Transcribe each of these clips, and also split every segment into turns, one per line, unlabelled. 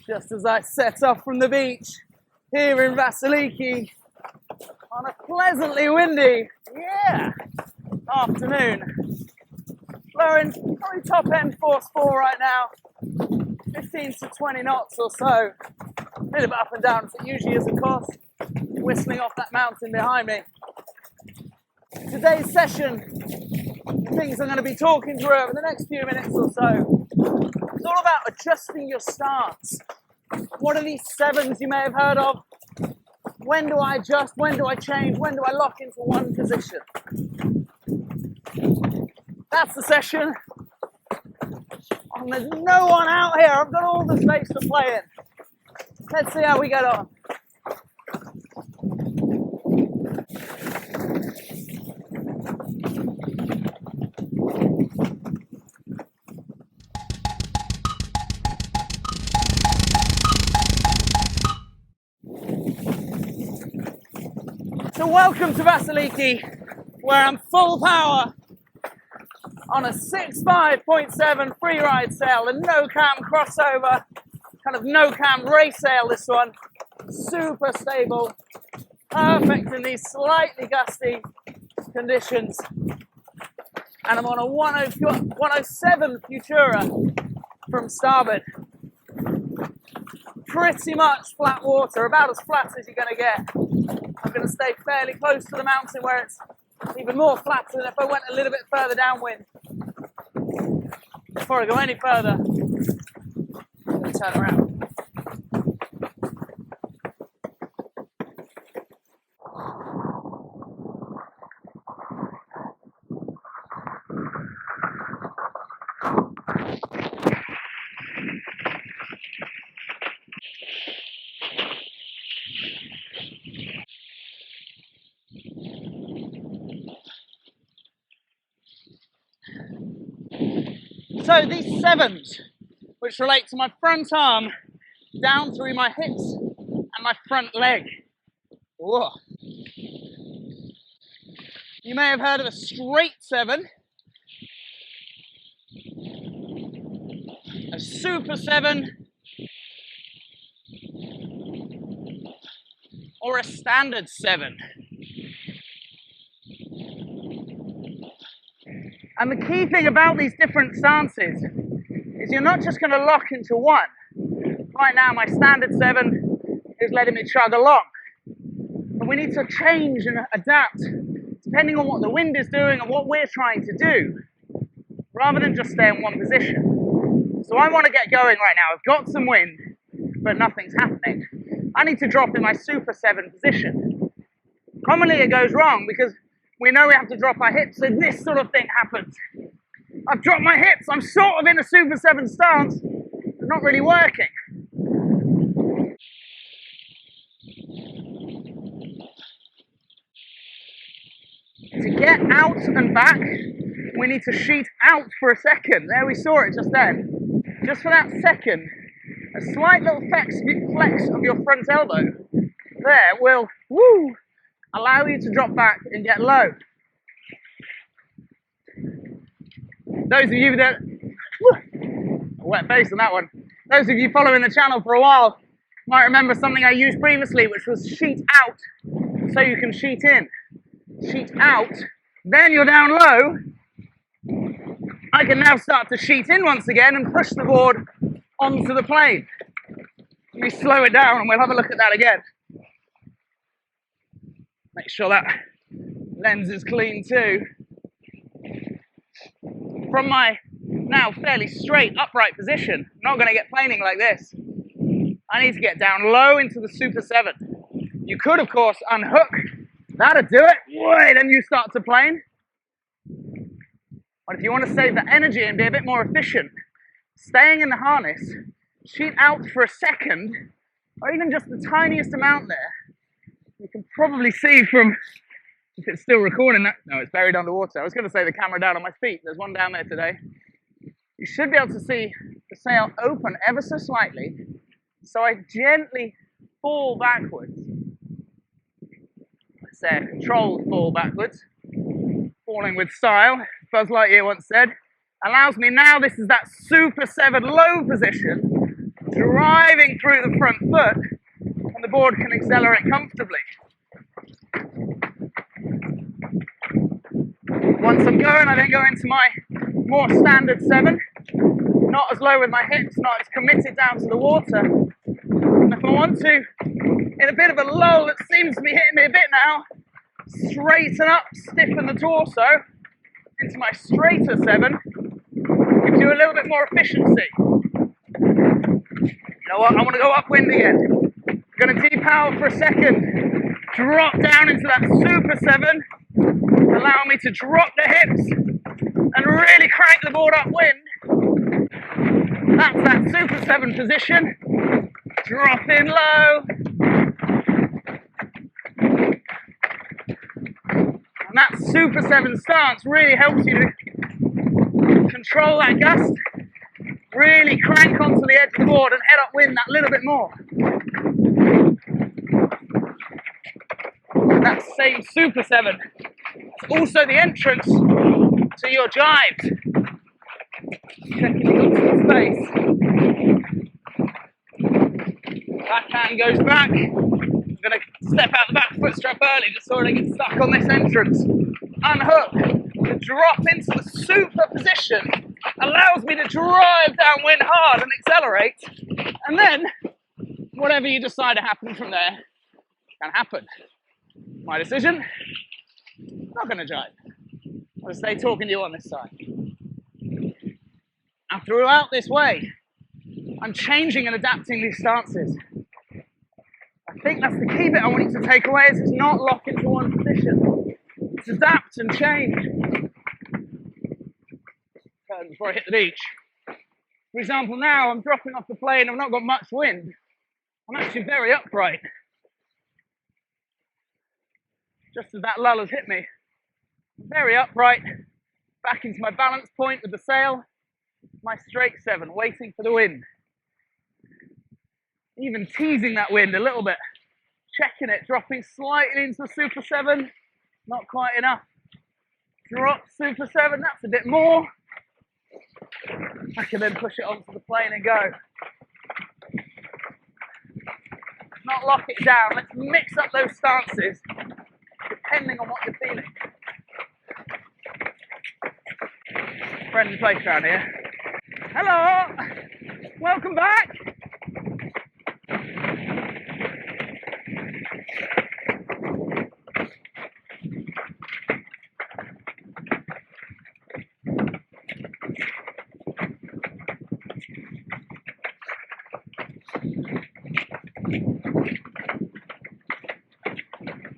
Just as I set off from the beach here in Vassiliki on a pleasantly windy, afternoon. Blowing probably top end force 4 right now, 15 to 20 knots or so. A bit of up and down as it usually is, of course, whistling off that mountain behind me. Today's session, the things I'm going to be talking through over the next few minutes or so, it's all about adjusting your stance. What are these sevens you may have heard of? When do I adjust? When do I change? When do I lock into one position? That's the session. And there's no one out here. I've got all the space to play in. Let's see how we get on. So welcome to Vassiliki, where I'm full power on a 6.5.7 free ride sail, a no-cam crossover, kind of no-cam race sail this one, super stable, perfect in these slightly gusty conditions. And I'm on a 107 Futura from starboard. Pretty much flat water, about as flat as you're going to get. I'm going to stay fairly close to the mountain where it's even more flat than if I went a little bit further downwind. Before I go any further, I'm going to turn around. So these sevens, which relate to my front arm down through my hips and my front leg. Whoa. You may have heard of a straight seven, a super seven, or a standard seven. And the key thing about these different stances is you're not just going to lock into one. Right now my standard seven is letting me chug along. But we need to change and adapt depending on what the wind is doing and what we're trying to do, rather than just stay in one position. So I want to get going right now. I've got some wind, but nothing's happening. I need to drop in my super seven position. Commonly it goes wrong because we know we have to drop our hips, so this sort of thing happens. I've dropped my hips, I'm sort of in a super seven stance, it's not really working. To get out and back, we need to sheet out for a second. There, we saw it just then. Just for that second, a slight little flex of your front elbow there will, allow you to drop back and get low. Those of you that, wet face on that one. Those of you following the channel for a while might remember something I used previously, which was sheet out, so you can sheet in. Sheet out, then you're down low. I can now start to sheet in once again and push the board onto the plane. Let me slow it down and we'll have a look at that again. Make sure that lens is clean too. From my now fairly straight upright position, I'm not going to get planing like this. I need to get down low into the super seven. You could, of course, unhook. That'll do it. Then you start to plane. But if you want to save the energy and be a bit more efficient, staying in the harness, sheet out for a second, or even just the tiniest amount there. You can probably see from, if it's still recording that, no, it's buried underwater. I was going to say the camera down on my feet. There's one down there today. You should be able to see the sail open ever so slightly. So I gently fall backwards, let's say a controlled fall backwards, falling with style, Buzz Lightyear once said, allows me now, this is that super 7 low position, driving through the front foot, and the board can accelerate comfortably. Once I'm going, I then go into my more standard 7, not as low with my hips, not as committed down to the water. And if I want to, in a bit of a lull that seems to be hitting me a bit now, straighten up, stiffen the torso into my straighter 7, gives you a little bit more efficiency. You know what, I want to go upwind again. I'm going to depower for a second, drop down into that super 7, allow me to drop the hips and really crank the board upwind. That's that super 7 position. Drop in low. And that super 7 stance really helps you to control that gust, really crank onto the edge of the board and head upwind that little bit more. That same super 7 is also the entrance to your jives. Checking you've got some space. Backhand goes back. I'm going to step out the back foot strap early just so I don't get stuck on this entrance. Unhook. The drop into the super position allows me to drive downwind hard and accelerate. And then, whatever you decide to happen from there can happen. My decision, not going to jive. I'm going to stay talking to you on this side. And throughout this way, I'm changing and adapting these stances. I think that's the key bit I want you to take away, is it's not lock into one position. It's adapt and change. Turn before I hit the beach. For example, now I'm dropping off the plane, I've not got much wind. I'm actually very upright. Just as that lull has hit me. Very upright, back into my balance point with the sail, my straight 7, waiting for the wind. Even teasing that wind a little bit, checking it, dropping slightly into the super 7, not quite enough. Drop super 7, that's a bit more. I can then push it onto the plane and go. Not lock it down, let's mix up those stances depending on what you're feeling. Friendly place around here. Hello! Welcome back!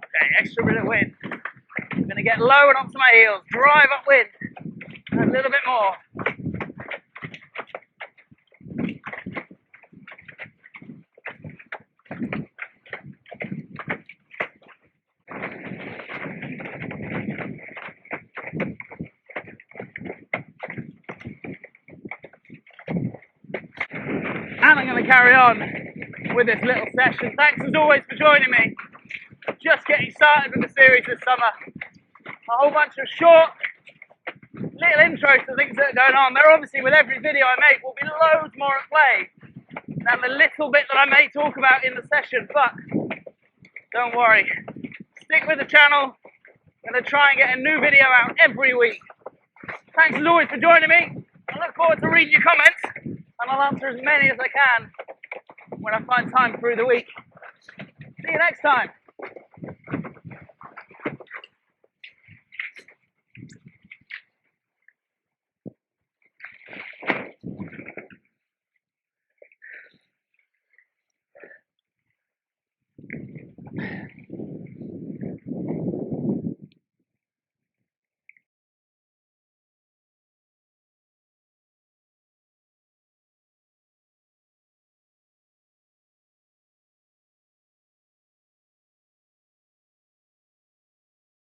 Okay, extra bit of wind. I'm going to get low and onto my heels, drive upwind. A little bit more. And I'm going to carry on with this little session. Thanks as always for joining me. Just getting started with the series this summer. A whole bunch of short little intros to things that are going on. There obviously, with every video I make, will be loads more at play than the little bit that I may talk about in the session, but don't worry. Stick with the channel. I'm going to try and get a new video out every week. Thanks as always for joining me. I look forward to reading your comments, and I'll answer as many as I can when I find time through the week. See you next time.